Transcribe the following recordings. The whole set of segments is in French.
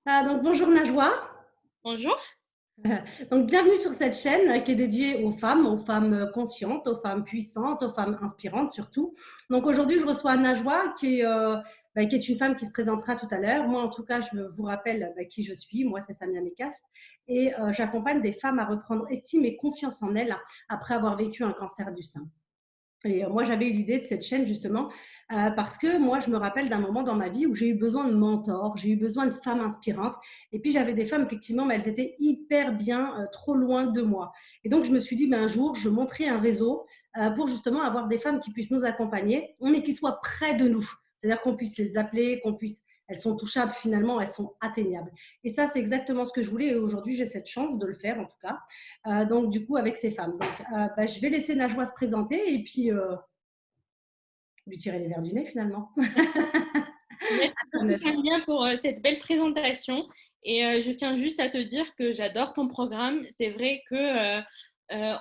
Donc bonjour Najwa. Bonjour. Donc bienvenue sur cette chaîne qui est dédiée aux femmes conscientes, aux femmes puissantes, aux femmes inspirantes surtout. Donc aujourd'hui je reçois Najwa qui est une femme qui se présentera tout à l'heure. Moi en tout cas je vous rappelle qui je suis. Moi c'est Samia Mekas et j'accompagne des femmes à reprendre estime et confiance en elles après avoir vécu un cancer du sein. Et moi, j'avais eu l'idée de cette chaîne justement parce que moi, je me rappelle d'un moment dans ma vie où j'ai eu besoin de mentors, j'ai eu besoin de femmes inspirantes. Et puis, j'avais des femmes, effectivement, mais elles étaient hyper bien, trop loin de moi. Et donc, je me suis dit, ben, un jour, je monterai un réseau pour justement avoir des femmes qui puissent nous accompagner, mais qui soient près de nous. C'est-à-dire qu'on puisse les appeler, qu'on puisse... Elles sont touchables finalement, elles sont atteignables. Et ça, c'est exactement ce que je voulais. Et aujourd'hui, j'ai cette chance de le faire, en tout cas. Donc, du coup, avec ces femmes. Donc, je vais laisser Najwa se présenter et puis lui tirer les verres du nez, finalement. Merci beaucoup, Samia, pour cette belle présentation. Et je tiens juste à te dire que j'adore ton programme. C'est vrai que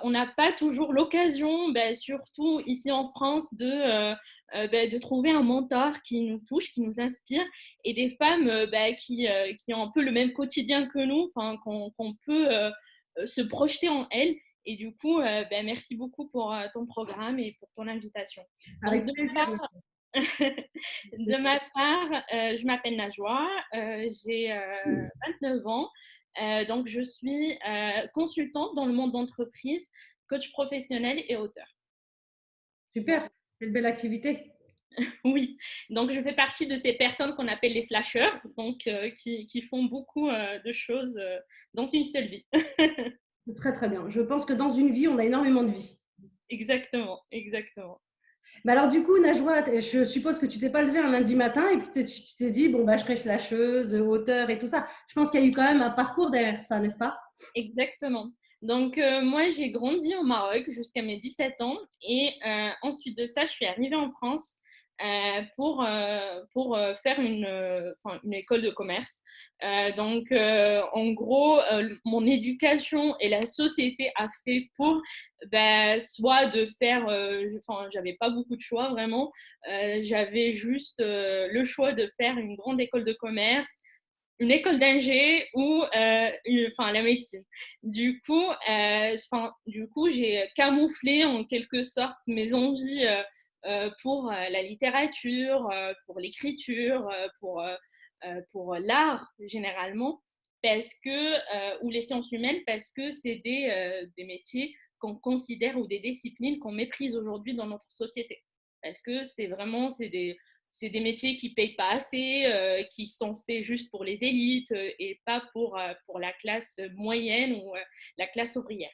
on n'a pas toujours l'occasion, surtout ici en France, de trouver un mentor qui nous touche, qui nous inspire, et des femmes qui ont un peu le même quotidien que nous, qu'on peut se projeter en elles. Et du coup, merci beaucoup pour ton programme et pour ton invitation. Donc, Avec plaisir. de ma part, je m'appelle Najwa, j'ai 29 ans. Donc, je suis consultante dans le monde d'entreprise, coach professionnel et auteur. Super, quelle belle activité. Oui, donc je fais partie de ces personnes qu'on appelle les slasheurs, donc qui font beaucoup de choses dans une seule vie. C'est très, très bien. Je pense que dans une vie, on a énormément de vie. Exactement, exactement. Mais alors, du coup, Najwa, je suppose que tu t'es pas levée un lundi matin et puis tu t'es dit, bon, bah, je serai slasheuse, auteur et tout ça. Je pense qu'il y a eu quand même un parcours derrière ça, n'est-ce pas? Exactement. Donc, moi, j'ai grandi au Maroc jusqu'à mes 17 ans et ensuite de ça, je suis arrivée en France pour faire une école de commerce. En gros, mon éducation et la société a fait pour soit de faire, j'avais pas beaucoup de choix vraiment, j'avais juste le choix de faire une grande école de commerce, une école d'ingé ou la médecine. Du coup, j'ai camouflé en quelque sorte mes envies pour la littérature, pour l'écriture, pour l'art généralement, ou les sciences humaines, parce que c'est des métiers qu'on considère ou des disciplines qu'on méprise aujourd'hui dans notre société. Parce que c'est des métiers qui ne payent pas assez, qui sont faits juste pour les élites et pas pour la classe moyenne ou la classe ouvrière.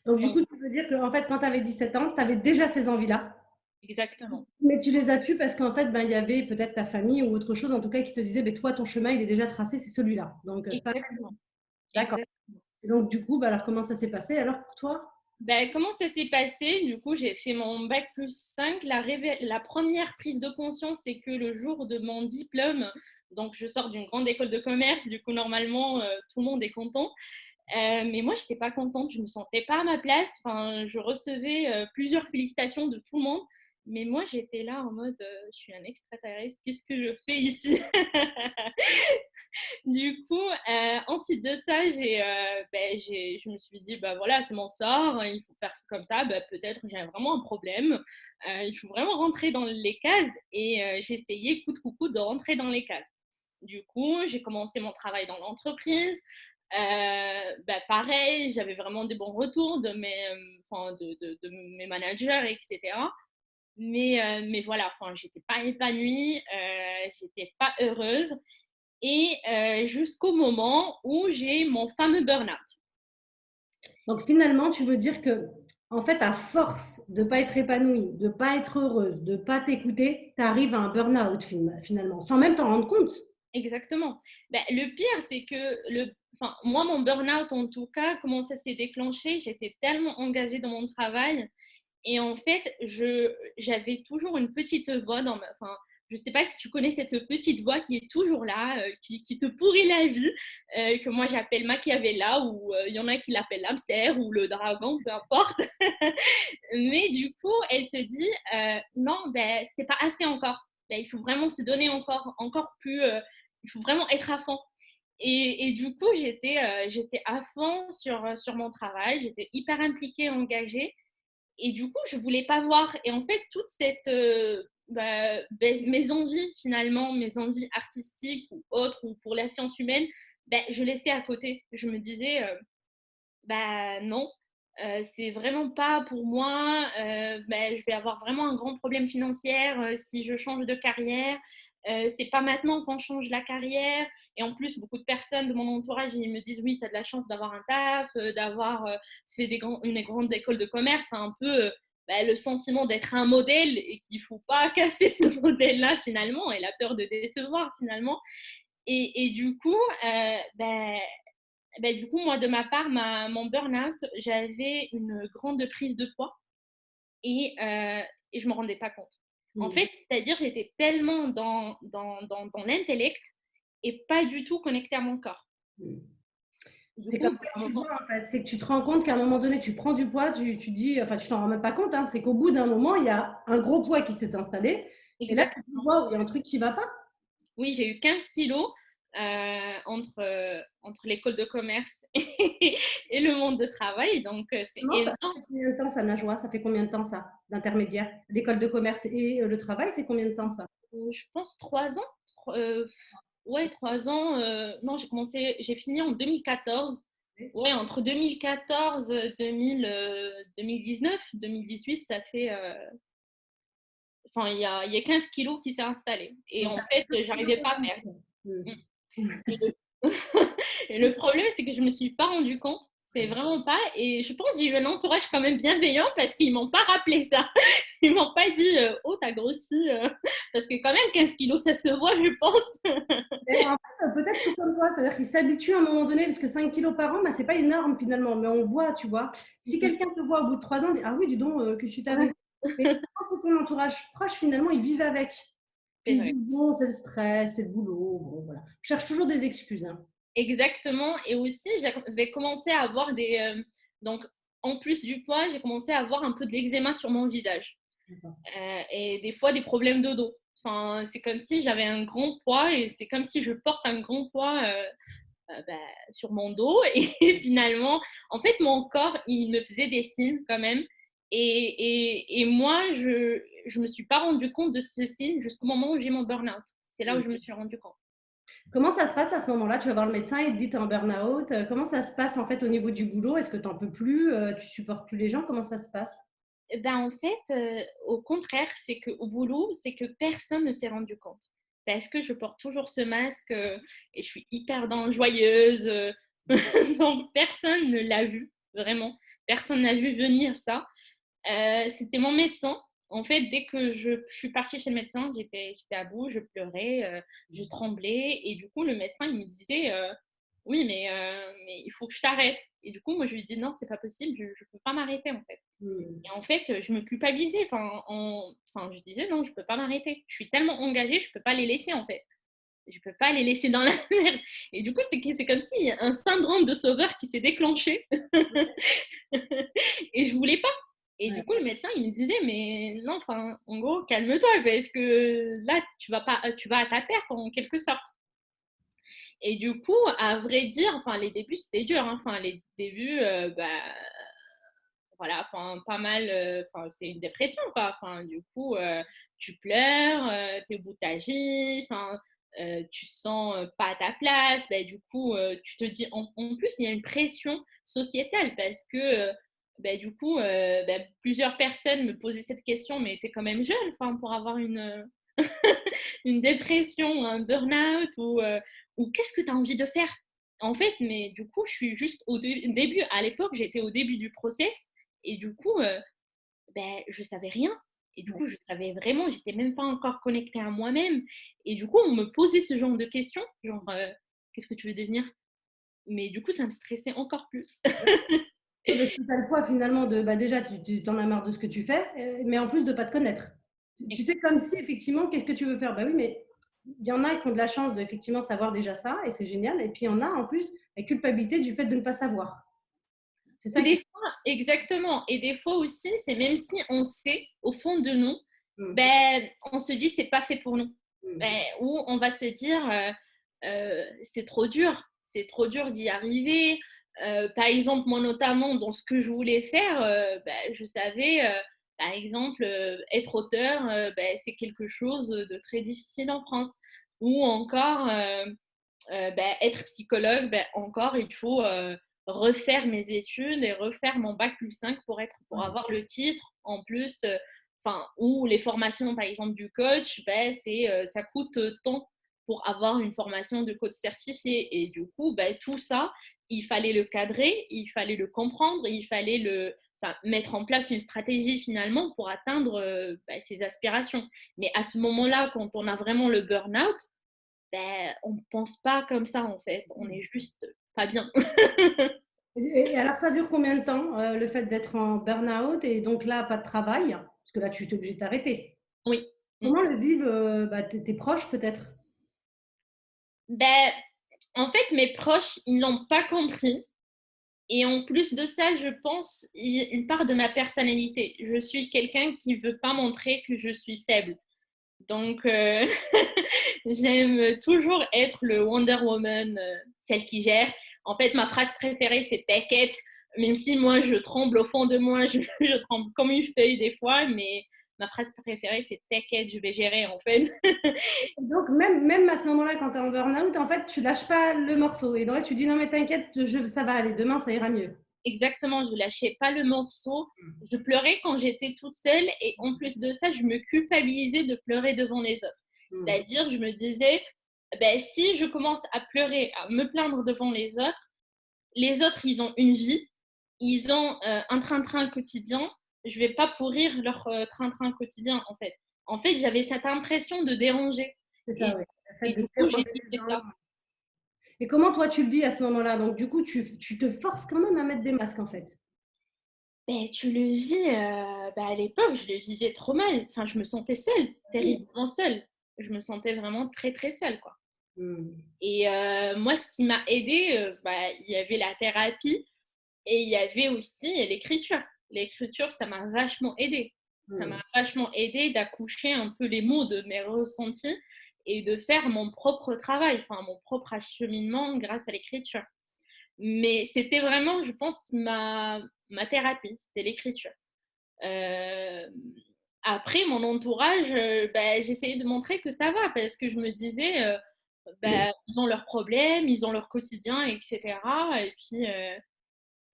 Donc, du Donc, coup, tu veux dire qu'en fait, quand tu avais 17 ans, tu avais déjà ces envies-là. exactement. Mais tu les as tues parce qu'en fait, ben, il y avait peut-être ta famille ou autre chose, en tout cas, qui te disait, ben, toi, ton chemin, il est déjà tracé, c'est celui-là. Donc, c'est pas Exactement. d'accord. Exactement. Et donc, du coup, ben, alors, comment ça s'est passé alors pour toi? Comment ça s'est passé? Du coup, j'ai fait mon bac plus 5. La première prise de conscience, c'est que le jour de mon diplôme, donc je sors d'une grande école de commerce, du coup, normalement, tout le monde est content. Mais moi, je n'étais pas contente, je ne me sentais pas à ma place. Enfin, je recevais plusieurs félicitations de tout le monde. Mais moi, j'étais là en mode, je suis un extraterrestre, qu'est-ce que je fais ici? Du coup, ensuite de ça, je me suis dit, bah voilà, c'est mon sort, il faut faire comme ça, peut-être j'ai vraiment un problème, il faut vraiment rentrer dans les cases et j'ai essayé coûte que coûte de rentrer dans les cases. Du coup, j'ai commencé mon travail dans l'entreprise. Pareil, j'avais vraiment des bons retours de mes managers, etc. Mais voilà, j'étais pas épanouie, j'étais pas heureuse. Et jusqu'au moment où j'ai mon fameux burn-out. Donc finalement, tu veux dire que, en fait, à force de ne pas être épanouie, de ne pas être heureuse, de ne pas t'écouter, tu arrives à un burn-out finalement, sans même t'en rendre compte. Exactement. Le pire, c'est que moi, mon burn-out, en tout cas, comment ça s'est déclenché, j'étais tellement engagée dans mon travail. Et en fait, j'avais toujours une petite voix je ne sais pas si tu connais cette petite voix qui est toujours là, qui te pourrit la vie, que moi j'appelle Machiavella, ou il y en a qui l'appellent l'hamster ou le dragon, peu importe. Mais du coup, elle te dit non, c'est pas assez encore. Il faut vraiment se donner encore plus. Il faut vraiment être à fond. Et du coup, j'étais à fond sur mon travail, j'étais hyper impliquée, engagée. Et du coup, je voulais pas voir. Et en fait, toute cette mes envies finalement, mes envies artistiques ou autres, ou pour la science humaine, je laissais à côté. Je me disais, bah non, c'est vraiment pas pour moi. Je vais avoir vraiment un grand problème financier si je change de carrière. C'est pas maintenant qu'on change la carrière. Et en plus, beaucoup de personnes de mon entourage, ils me disent oui, tu as de la chance d'avoir un taf, d'avoir fait une grande école de commerce, enfin, un peu le sentiment d'être un modèle et qu'il faut pas casser ce modèle-là finalement, et la peur de décevoir finalement. Et du coup, du coup, moi, de ma part, mon burn-out, j'avais une grande prise de poids et je ne me rendais pas compte. En Mmh. fait, c'est-à-dire j'étais tellement dans l'intellect et pas du tout connectée à mon corps. Mmh. Du C'est coup, comme ça que tu vois, en fait. C'est que tu te rends compte qu'à un moment donné, tu prends du poids, tu dis, enfin, tu t'en rends même pas compte, hein, c'est qu'au bout d'un moment, il y a un gros poids qui s'est installé. Et là, tu te dis, exactement. waouh, il y a un truc qui va pas. Oui, j'ai eu 15 kilos entre l'école de commerce et le monde de travail. Donc, c'est Non, ça énorme. fait combien de temps, ça, Najwa? Ça fait combien de temps, ça, l'intermédiaire? L'école de commerce et le travail, c'est combien de temps, ça? Je pense 3 ans. Ouais, 3 ans. Non, j'ai fini en 2014. Ouais, entre 2014, 2019, 2018, ça fait. Enfin, il y a 15 kilos qui s'est installé. Et Donc, en ça fait fait, 5 kilos j'arrivais par pas à an. perdre. Mmh. Mm. Et le, et le problème, c'est que je me suis pas rendu compte. C'est vraiment pas. Et je pense que j'ai eu un entourage quand même bienveillant parce qu'ils m'ont pas rappelé ça. Ils m'ont pas dit oh, t'as grossi. Parce que quand même, 15 kilos, ça se voit, je pense. Et en fait, peut-être tout comme toi, c'est-à-dire qu'ils s'habituent à un moment donné, parce que 5 kilos par an, bah, c'est pas énorme finalement, mais on voit, tu vois. Si quelqu'un te voit au bout de 3 ans, dit, ah oui, dis donc, que je t'avais. Mais quand c'est ton entourage proche, finalement, ils vivent avec. C'est Ils se vrai. disent, bon, c'est le stress, c'est le boulot, bon, voilà. Je cherche toujours des excuses, hein. Exactement. Et aussi, j'avais commencé à avoir donc, en plus du poids, j'ai commencé à avoir un peu de l'eczéma sur mon visage. Et des fois, des problèmes de dos. Enfin, c'est comme si j'avais un grand poids et c'est comme si je porte un grand poids sur mon dos. Et finalement, en fait, mon corps, il me faisait des signes quand même. Et moi, je me suis pas rendu compte de ce signe jusqu'au moment où j'ai mon burn-out. C'est là où je me suis rendu compte. Comment ça se passe à ce moment-là? Tu vas voir le médecin, il te dit, tu es en burn-out. Comment ça se passe en fait au niveau du boulot? Est-ce que tu n'en peux plus? Tu supportes plus les gens? Comment ça se passe? En fait, au contraire, c'est qu'au boulot, c'est que personne ne s'est rendu compte. Parce que je porte toujours ce masque et je suis hyper joyeuse. Donc, personne ne l'a vu, vraiment. Personne n'a vu venir ça. C'était mon médecin. En fait, dès que je suis partie chez le médecin, j'étais à bout, je pleurais, je tremblais. Et du coup, le médecin, il me disait oui, mais il faut que je t'arrête. Et du coup, moi, je lui dis non, c'est pas possible, je ne peux pas m'arrêter en fait. Mmh. Et en fait, je me culpabilisais. Je disais non, je peux pas m'arrêter. Je suis tellement engagée, je peux pas les laisser en fait. Je peux pas les laisser dans la mer. Et du coup, c'est comme si un syndrome de sauveur qui s'est déclenché. Et je voulais pas. Et Ouais. du coup, le médecin, il me disait, mais non, enfin, en gros, calme-toi, parce que là, tu vas à ta perte en quelque sorte. Et du coup, à vrai dire, enfin, les débuts, c'était dur, hein. Enfin, les débuts, voilà, enfin, pas mal, enfin, c'est une dépression, quoi. Enfin, du coup, tu pleures, t'es au bout de ta vie, enfin, tu sens pas à ta place. Du coup, tu te dis, en plus, il y a une pression sociétale parce que, du coup, plusieurs personnes me posaient cette question, mais tu es quand même jeune, enfin, pour avoir une dépression, un burn-out ou qu'est-ce que tu as envie de faire? En fait, mais du coup, je suis juste au début, à l'époque, j'étais au début du process et du coup, je savais rien. Et du coup, je savais vraiment, j'étais même pas encore connectée à moi-même. Et du coup, on me posait ce genre de questions, genre, qu'est-ce que tu veux devenir? Mais du coup, ça me stressait encore plus. Oui, parce que tu as le poids finalement de, bah, déjà, tu t'en as marre de ce que tu fais, mais en plus de ne pas te connaître. Tu sais, comme si effectivement, qu'est-ce que tu veux faire? Bah oui, mais il y en a qui ont de la chance de effectivement savoir déjà ça, et c'est génial. Et puis il y en a en plus la culpabilité du fait de ne pas savoir. C'est Ou ça des qui. fois, exactement. Et des fois aussi, c'est même si on sait au fond de nous, Mmh. on se dit c'est pas fait pour nous. Mmh. Ou on va se dire c'est trop dur. c'est trop dur d'y arriver. Par exemple, moi notamment, dans ce que je voulais faire, je savais, par exemple, être auteur, c'est quelque chose de très difficile en France. Ou encore, être psychologue, encore, il faut refaire mes études et refaire mon bac+5 pour avoir le titre. En plus, ou les formations, par exemple, du coach, ça coûte tant pour avoir une formation de coach certifié. Et du coup, tout ça, il fallait le cadrer, il fallait le comprendre, il fallait mettre en place une stratégie finalement pour atteindre ses aspirations. Mais à ce moment-là, quand on a vraiment le burn-out, on ne pense pas comme ça en fait. On est juste pas bien. Et alors, ça dure combien de temps, le fait d'être en burn-out et donc là, pas de travail? Parce que là, tu es obligé de t'arrêter. Oui. Comment le vivent tes proches peut-être? Ben, en fait, mes proches, ils l'ont pas compris. Et en plus de ça, je pense, il y a une part de ma personnalité. Je suis quelqu'un qui veut pas montrer que je suis faible. Donc, j'aime toujours être le Wonder Woman, celle qui gère. En fait, ma phrase préférée, c'est t'inquiète. Même si moi, je tremble au fond de moi, je tremble comme une feuille des fois, mais ma phrase préférée, c'est t'inquiète, je vais gérer en fait. Donc, même à ce moment-là, quand tu es en burn-out, en fait, tu lâches pas le morceau. Et donc, tu dis non, mais t'inquiète, ça va aller, demain, ça ira mieux. Exactement, je lâchais pas le morceau. Je pleurais quand j'étais toute seule et en plus de ça, je me culpabilisais de pleurer devant les autres. C'est-à-dire, je me disais, si je commence à pleurer, à me plaindre devant les autres, ils ont une vie, ils ont un train-train quotidien. Je vais pas pourrir leur train-train quotidien, en fait. En fait, j'avais cette impression de déranger. C'est ça, Et, oui. Le fait et de du coup, déranger les j'évitais gens. ça. Et comment toi, tu le vis à ce moment-là? Donc, du coup, tu te forces quand même à mettre des masques, en fait. Tu le vis, à l'époque, je le vivais trop mal. Enfin, je me sentais seule, Oui. terriblement seule. Je me sentais vraiment très, très seule, quoi. Hmm. Et moi, ce qui m'a aidée, il y avait la thérapie et il y avait aussi l'écriture. L'écriture, ça m'a vachement aidée. Ça m'a Hmm. vachement aidée d'accoucher un peu les mots de mes ressentis et de faire mon propre travail, enfin mon propre acheminement grâce à l'écriture. Mais c'était vraiment, je pense, ma thérapie, c'était l'écriture. Euh, Après, mon entourage, j'essayais de montrer que ça va parce que je me disais, ils ont leurs problèmes, ils ont leur quotidien, etc.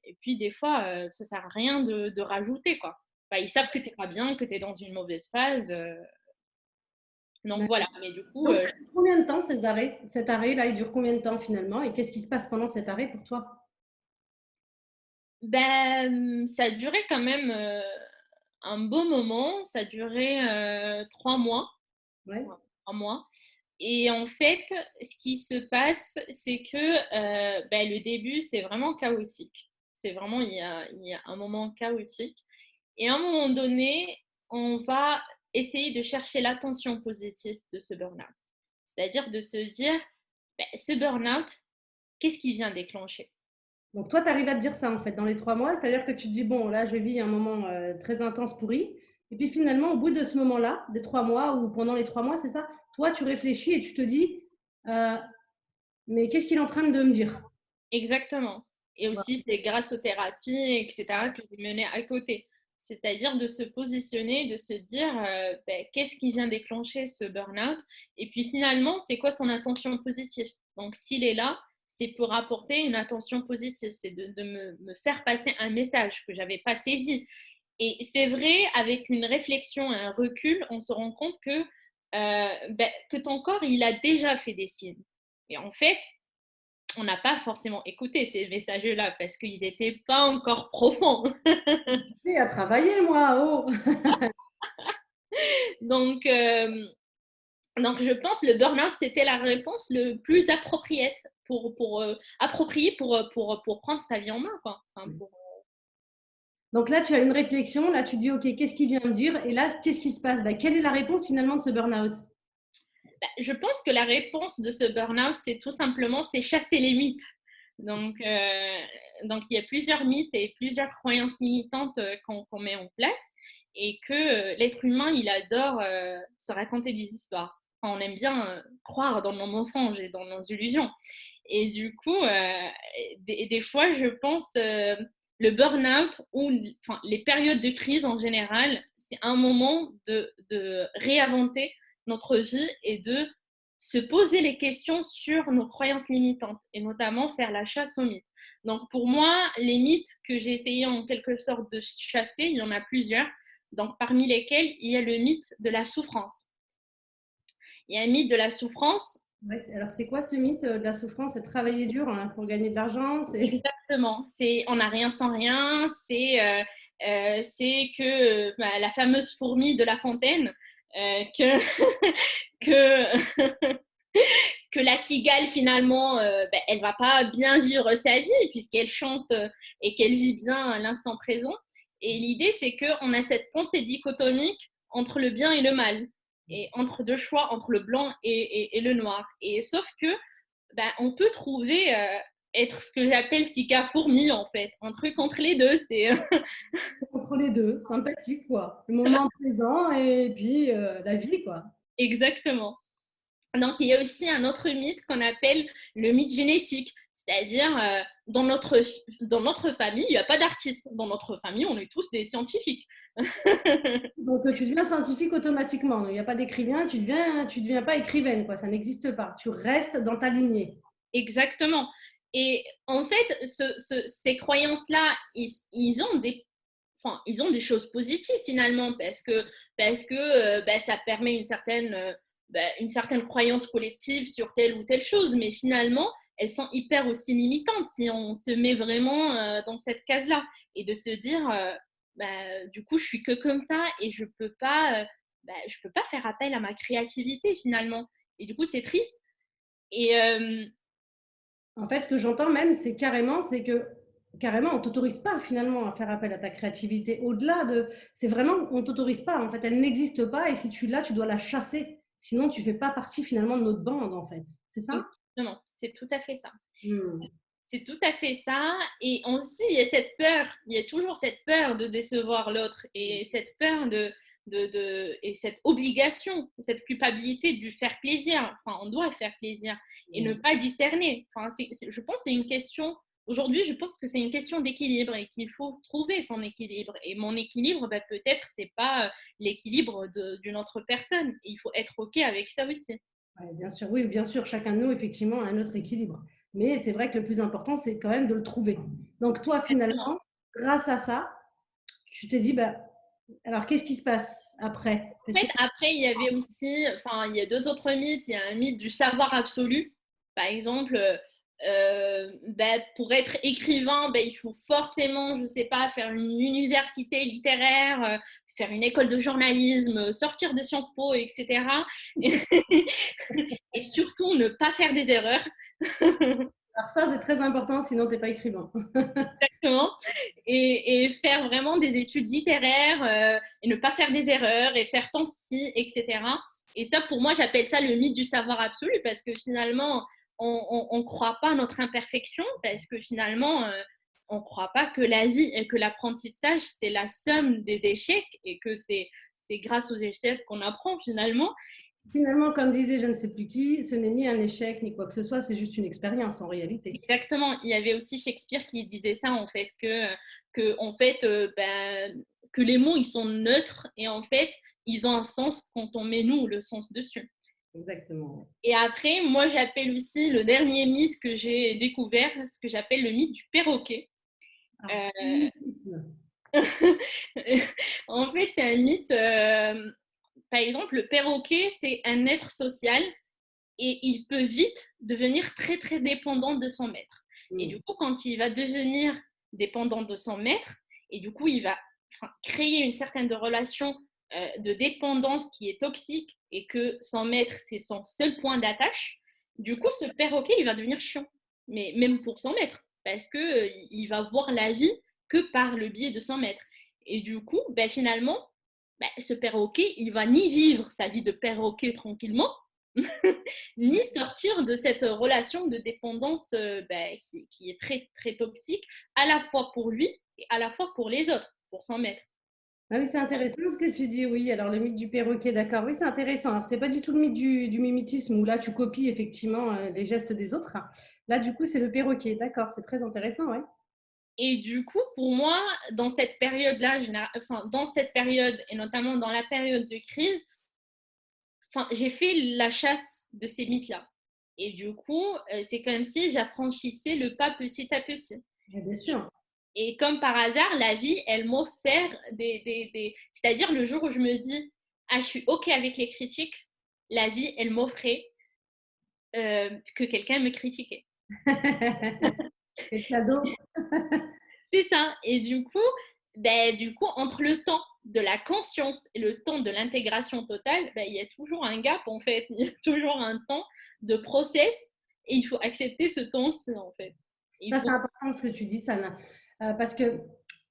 Et puis des fois, ça sert à rien de rajouter, quoi. Ils savent que t'es pas bien, que tu es dans une mauvaise phase. Donc voilà, mais du coup, Donc, ça dure combien de temps ces arrêts? Cet arrêt-là, il dure combien de temps finalement? Et qu'est-ce qui se passe pendant cet arrêt pour toi? ça a duré quand même un bon moment. Ça a duré 3 mois. Ouais. Ouais, 3 mois. Et en fait, ce qui se passe, c'est que le début, c'est vraiment chaotique. C'est vraiment, il y a un moment chaotique. Et à un moment donné, on va essayer de chercher l'attention positive de ce burn-out. C'est-à-dire de se dire, ce burn-out, qu'est-ce qui vient déclencher? Donc, toi, tu arrives à te dire ça en fait dans les 3 mois, c'est-à-dire que tu te dis, bon, là, je vis un moment très intense pourri. Et puis finalement, au bout de ce moment-là, des 3 mois ou pendant les 3 mois, c'est ça, toi, tu réfléchis et tu te dis, euh, mais qu'est-ce qu'il est en train de me dire? Exactement. Et Ouais. aussi, c'est grâce aux thérapies, etc., que j'ai mené à côté. C'est-à-dire de se positionner, de se dire qu'est-ce qui vient déclencher ce burn-out et puis finalement, c'est quoi son intention positive. Donc, s'il est là, c'est pour apporter une attention positive, c'est de me faire passer un message que je n'avais pas saisi. Et c'est vrai, avec une réflexion et un recul, on se rend compte que ton corps, il a déjà fait des signes. Et en fait, on n'a pas forcément écouté ces messages-là parce qu'ils n'étaient pas encore profonds. J'ai à travailler, moi, oh! donc, euh, donc, je pense que le burn-out, c'était la réponse le plus appropriée pour prendre sa vie en main, quoi. Donc là, tu as une réflexion, là, tu dis, OK, qu'est-ce qu'il vient me dire? Et là, qu'est-ce qui se passe? Bah, quelle est la réponse finalement de ce burn-out? Je pense que la réponse de ce burn-out, c'est tout simplement, c'est chasser les mythes. Donc, il y a plusieurs mythes et plusieurs croyances limitantes qu'on met en place et que l'être humain, il adore se raconter des histoires. on aime bien croire dans nos mensonges et dans nos illusions. Et du coup, des fois, je pense, le burn-out ou enfin, les périodes de crise en général, c'est un moment de réinventer notre vie et de se poser les questions sur nos croyances limitantes et notamment faire la chasse aux mythes. Donc pour moi, les mythes que j'ai essayé en quelque sorte de chasser, il y en a plusieurs. Donc parmi lesquels il y a le mythe de la souffrance. Il y a un mythe de la souffrance. Ouais, alors, c'est quoi ce mythe de la souffrance? C'est travailler dur hein, pour gagner de l'argent? Exactement. C'est on n'a rien sans rien. C'est que la fameuse fourmi de La Fontaine, que que que la cigale finalement, elle va pas bien vivre sa vie puisqu'elle chante et qu'elle vit bien à l'instant présent. Et l'idée c'est que on a cette pensée dichotomique entre le bien et le mal et entre deux choix, entre le blanc et le noir. Et sauf que on peut trouver être ce que j'appelle Sika fourmi en fait, un truc entre les deux. C'est Entre les deux, sympathique, quoi. Le moment présent et puis la vie, quoi. exactement. Donc, il y a aussi un autre mythe qu'on appelle le mythe génétique. C'est-à-dire, dans notre famille, il n'y a pas d'artistes. Dans notre famille, on est tous des scientifiques. Donc, tu deviens scientifique automatiquement. Il n'y a pas d'écrivain, tu deviens pas écrivaine, quoi. Ça n'existe pas. Tu restes dans ta lignée. Exactement. Et en fait, ces croyances-là, ils ont des choses positives finalement parce que ça permet une certaine croyance collective sur telle ou telle chose. Mais finalement, elles sont hyper aussi limitantes si on se met vraiment dans cette case-là et de se dire, du coup, je suis que comme ça et je peux pas faire appel à ma créativité finalement. Et du coup, c'est triste. Et En fait, ce que j'entends même, c'est que carrément, on t'autorise pas finalement à faire appel à ta créativité. Au-delà de, c'est vraiment, on t'autorise pas. En fait, elle n'existe pas. Et si tu l'as, tu dois la chasser. Sinon, tu fais pas partie finalement de notre bande, en fait. C'est ça? Exactement, c'est tout à fait ça. Hmm. C'est tout à fait ça. Et aussi, il y a toujours cette peur de décevoir l'autre et cette peur et cette obligation, cette culpabilité de lui faire plaisir. Enfin, on doit faire plaisir et ne pas discerner. Enfin, je pense que c'est une question, aujourd'hui, je pense que c'est une question d'équilibre et qu'il faut trouver son équilibre. Et mon équilibre, peut-être, c'est pas l'équilibre d'une autre personne. Et il faut être OK avec ça aussi. Ouais, bien sûr, oui, bien sûr, chacun de nous, effectivement, a un autre équilibre. Mais c'est vrai que le plus important, c'est quand même de le trouver. Donc, toi, finalement, grâce à ça, tu t'es dit, bah, alors qu'est-ce qui se passe après? En fait, après, il y avait aussi, enfin, il y a deux autres mythes. Il y a un mythe du savoir absolu. Par exemple, pour être écrivain, il faut forcément, je sais pas, faire une université littéraire, faire une école de journalisme, sortir de Sciences Po, etc. Et, et surtout, ne pas faire des erreurs. Alors ça, c'est très important, sinon tu n'es pas écrivain. Exactement. Et faire vraiment des études littéraires et ne pas faire des erreurs et faire tant ci, etc. Et ça, pour moi, j'appelle ça le mythe du savoir absolu parce que finalement, on ne croit pas à notre imperfection parce que finalement, on ne croit pas que la vie et que l'apprentissage, c'est la somme des échecs et que c'est grâce aux échecs qu'on apprend finalement. Finalement, comme disait je ne sais plus qui, ce n'est ni un échec ni quoi que ce soit, c'est juste une expérience en réalité. Exactement. Il y avait aussi Shakespeare qui disait ça, en fait, en fait, que les mots, ils sont neutres et en fait, ils ont un sens quand on met, nous, le sens dessus. Exactement. Et après, moi, j'appelle aussi le dernier mythe que j'ai découvert, ce que j'appelle le mythe du perroquet. Ah, Euh, en fait, c'est un mythe, par exemple, le perroquet, c'est un être social et il peut vite devenir très, très dépendant de son maître. Et du coup, quand il va devenir dépendant de son maître, et du coup, il va créer une certaine relation de dépendance qui est toxique et que son maître, c'est son seul point d'attache, du coup, ce perroquet, il va devenir chiant. Mais même pour son maître, parce que il va voir la vie que par le biais de son maître. Et du coup, finalement, ce perroquet, il va ni vivre sa vie de perroquet tranquillement, ni sortir de cette relation de dépendance qui est très, très toxique, à la fois pour lui et à la fois pour les autres, pour son maître. Ah oui, c'est intéressant ce que tu dis, oui. Alors, le mythe du perroquet, d'accord. Oui, c'est intéressant. Alors, c'est pas du tout le mythe du mimétisme où là, tu copies effectivement les gestes des autres. Là, du coup, c'est le perroquet, d'accord. C'est très intéressant, ouais. Et du coup, pour moi, dans cette période-là, enfin, dans cette période et notamment dans la période de crise, enfin, j'ai fait la chasse de ces mythes-là. Et du coup, c'est comme si j'affranchissais le pas petit à petit. Bien sûr. Et comme par hasard, la vie, elle m'offre des... C'est-à-dire le jour où je me dis, ah, je suis OK avec les critiques, la vie, elle m'offrait que quelqu'un me critiquait. C'est cadeau. C'est ça. Et du coup, entre le temps de la conscience et le temps de l'intégration totale, ben, il y a toujours un gap en fait. Il y a toujours un temps de process et il faut accepter ce temps-ci en fait. Il Ça, c'est faut... important ce que tu dis, Sana. Parce que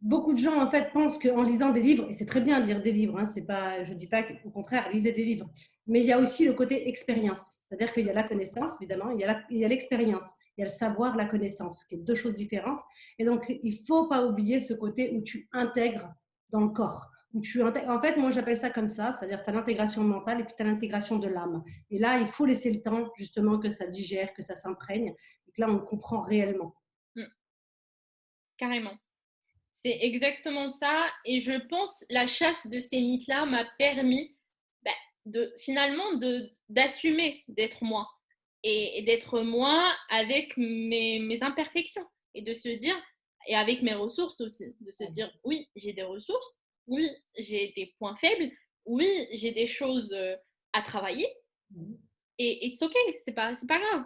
beaucoup de gens, en fait, pensent qu'en lisant des livres, et c'est très bien de lire des livres, hein, c'est pas, je ne dis pas qu'au contraire, lisez des livres, mais il y a aussi le côté expérience. C'est-à-dire qu'il y a la connaissance, évidemment, il y a l'expérience, il y a le savoir, la connaissance, qui est deux choses différentes. Et donc, il ne faut pas oublier ce côté où tu intègres dans le corps. Où tu intègres, en fait, moi, j'appelle ça comme ça, c'est-à-dire que tu as l'intégration mentale et puis tu as l'intégration de l'âme. Et là, il faut laisser le temps, justement, que ça digère, que ça s'imprègne, et que là, on le comprend réellement. Carrément. C'est exactement ça. Et je pense la chasse de ces mythes-là m'a permis bah, finalement d'assumer d'être moi et d'être moi avec mes imperfections et de se dire, et avec mes ressources aussi, de se dire oui, j'ai des ressources, oui, j'ai des points faibles, oui, j'ai des choses à travailler et it's ok, c'est pas grave.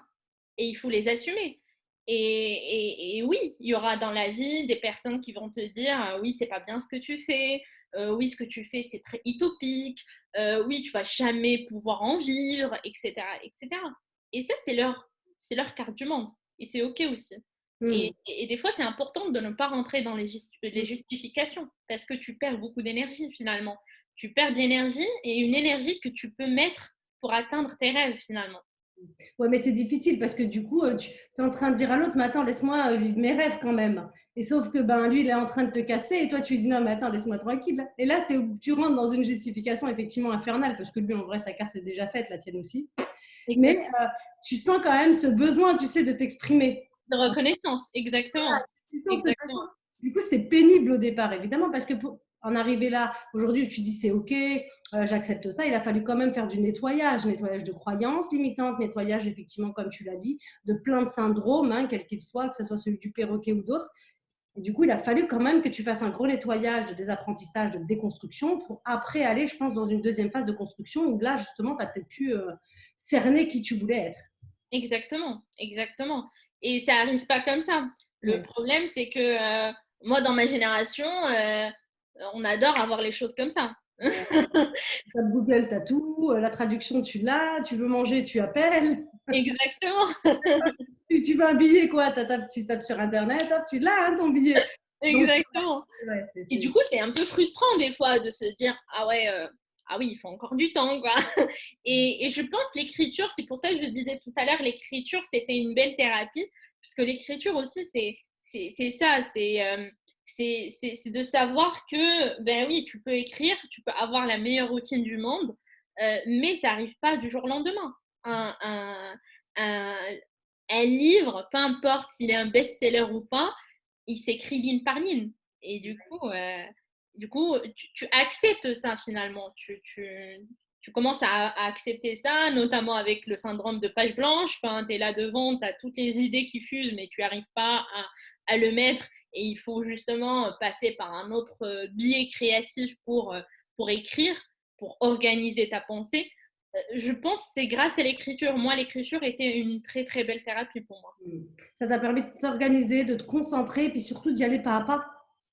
Et il faut les assumer. Et oui, il y aura dans la vie des personnes qui vont te dire oui, c'est pas bien ce que tu fais, oui, ce que tu fais, c'est très utopique, oui, tu vas jamais pouvoir en vivre, etc. etc. Et ça, c'est leur carte du monde. Et c'est OK aussi. Mmh. Et des fois, c'est important de ne pas rentrer dans les justifications parce que tu perds beaucoup d'énergie finalement. Tu perds de l'énergie et une énergie que tu peux mettre pour atteindre tes rêves finalement. Ouais, mais c'est difficile parce que du coup, tu es en train de dire à l'autre, mais attends, laisse-moi vivre mes rêves quand même. Et sauf que ben, lui, il est en train de te casser et toi, tu lui dis non, mais attends, laisse-moi tranquille. Et là, tu rentres dans une justification effectivement infernale parce que lui, en vrai, sa carte est déjà faite, la tienne aussi. Mais Exactement. tu sens quand même ce besoin, tu sais, de t'exprimer. De reconnaissance, exactement. Tu sens ce Exactement. besoin. Du coup, c'est pénible au départ, évidemment, parce que pour en arriver là, aujourd'hui, tu dis c'est OK, j'accepte ça. Il a fallu quand même faire du nettoyage, nettoyage de croyances limitantes, nettoyage, effectivement, comme tu l'as dit, de plein de syndromes, hein, quels qu'ils soient, que ce soit celui du perroquet ou d'autres. Et du coup, il a fallu quand même que tu fasses un gros nettoyage de désapprentissage, de déconstruction, pour après aller, je pense, dans une deuxième phase de construction où là, justement, tu as peut-être pu cerner qui tu voulais être. Exactement. Exactement. Et ça arrive pas comme ça. Le Ouais. problème, c'est que moi, dans ma génération, on adore avoir les choses comme ça. Ouais. Google, tu as tout, la traduction, tu l'as, tu veux manger, tu appelles. Exactement. Tu veux un billet, quoi, tu tapes sur Internet, hop, tu l'as, hein, ton billet. Donc, Exactement. ouais, Et du coup, c'est un peu frustrant des fois de se dire ah ouais, ah oui, il faut encore du temps, quoi. Et je pense l'écriture, c'est pour ça que je disais tout à l'heure, l'écriture, c'était une belle thérapie, parce que l'écriture aussi, c'est ça, c'est de savoir que, ben oui, tu peux écrire, tu peux avoir la meilleure routine du monde, mais ça n'arrive pas du jour au lendemain. Un, un, un, un livre, peu importe s'il est un best-seller ou pas, il s'écrit ligne par ligne. Et du coup tu acceptes ça finalement. Tu commences à accepter ça, notamment avec le syndrome de page blanche. Enfin, tu es là devant, tu as toutes les idées qui fusent, mais tu n'arrives pas à le mettre. Et il faut justement passer par un autre biais créatif pour écrire, pour organiser ta pensée. Je pense que c'est grâce à l'écriture. Moi, l'écriture était une très très belle thérapie pour moi. ça t'a permis de t'organiser, de te concentrer, puis surtout d'y aller pas à pas.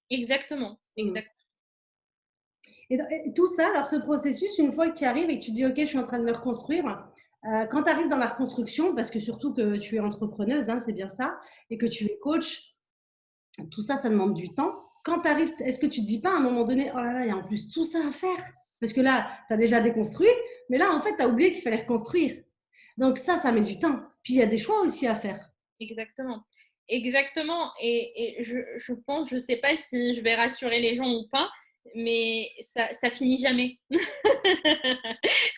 Exactement, Mm. exactement. Et tout ça, alors ce processus, une fois que tu y arrives et que tu dis, OK, je suis en train de me reconstruire, quand tu arrives dans la reconstruction, parce que surtout que tu es entrepreneuse, hein, c'est bien ça, et que tu es coach, tout ça, ça demande du temps. Quand tu arrives, est-ce que tu te dis pas à un moment donné, oh là là, il y a en plus tout ça à faire? Parce que là, tu as déjà déconstruit, mais là, en fait, tu as oublié qu'il fallait reconstruire. Donc ça met du temps. Puis il y a des choix aussi à faire. Exactement. Exactement. Et je pense, je sais pas si je vais rassurer les gens ou pas, mais ça finit jamais.